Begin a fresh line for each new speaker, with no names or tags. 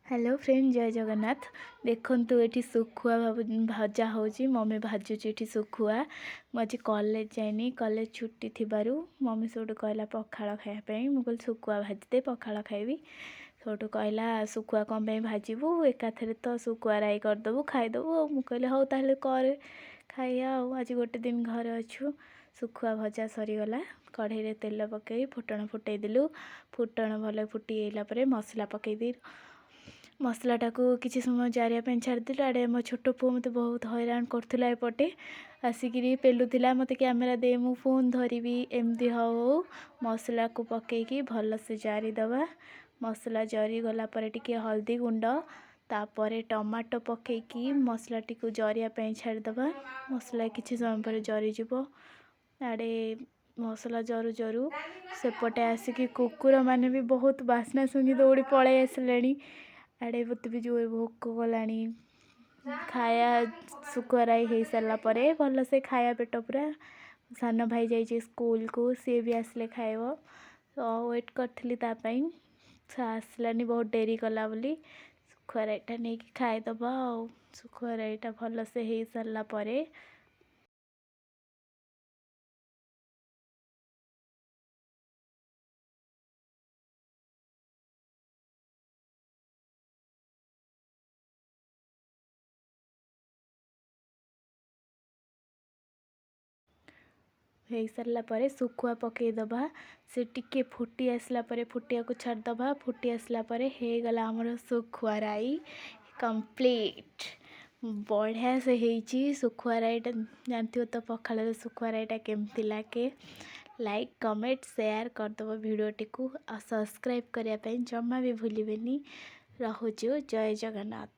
Hello friend जय जगन्नाथ देखु ये सुखुआ भजा हो मम्मी भाजुची ये सुखुआ मुझे कॉलेज जाइनी कॉलेज छुट्टी थी मम्मी से कहला पखाड़ खायापी मुझे सुखुआ भाजीदे पखाड़ खाइबी सोटू कहला सुखुआ कौन भाजबू एकाथरे तो सुखुआ राई करदेबू खाईदेबू मुझे हौ ताहले कर खाइया आज गोटे दिन घर अच्छु सुखुआ भजा सरीगला कढ़ई तेल पकई फुटण फुटेदेलु फुटण भल फुटीला मसला पकईदी मसलाटा को किसी समय जारिया छाड़देलु आड़े मो छोट पु मत बहुत हैरान करुला एपटे आसिकी पेलुला मत कैमेरा दे मु फोन धरबी एमती हो मसला को पकईकी भल से जारीदबा मसला जरी गला पर टिके हल्दी गुंड तापर टमाटो पकईकी मसला टी को जरिया छाड़दबा मसला किसी समय पर जरीज आड़े मसला जरु जरु सेपटे आसिकी कुकुर माने भी बहुत बास्ना सुंगी दौड़ी पलि आसिले आड़े मत भी जोर भोक गलानी खाया सुखुआ राई हो सारापर भल से खाया पेट पूरा सान भाई जाइए स्कूल को सी भी आसिले खाइब तो वेट करी से आसलानी बहुत डेरी कला बोली सुखुआ राईटा नहीं खाईदब सुखुआ राईटा भल से हो सारापर हो सारापर सुखुआ पकईदबा से टिके फुटी आसला फुटिया को छाड़दबा फुटी आसला हो गला आमर सुखुआ राई कंप्लीट बढ़िया से होईची सुखुआ राईटा जानती हो तो पखाड़ सुखुआ राईटा केमती लागे लाइक कमेंट शेयर करदब वीडियोटी को आ सब्सक्राइब करने जमा भी भूलिबेनी। रहुछु जय जगन्नाथ।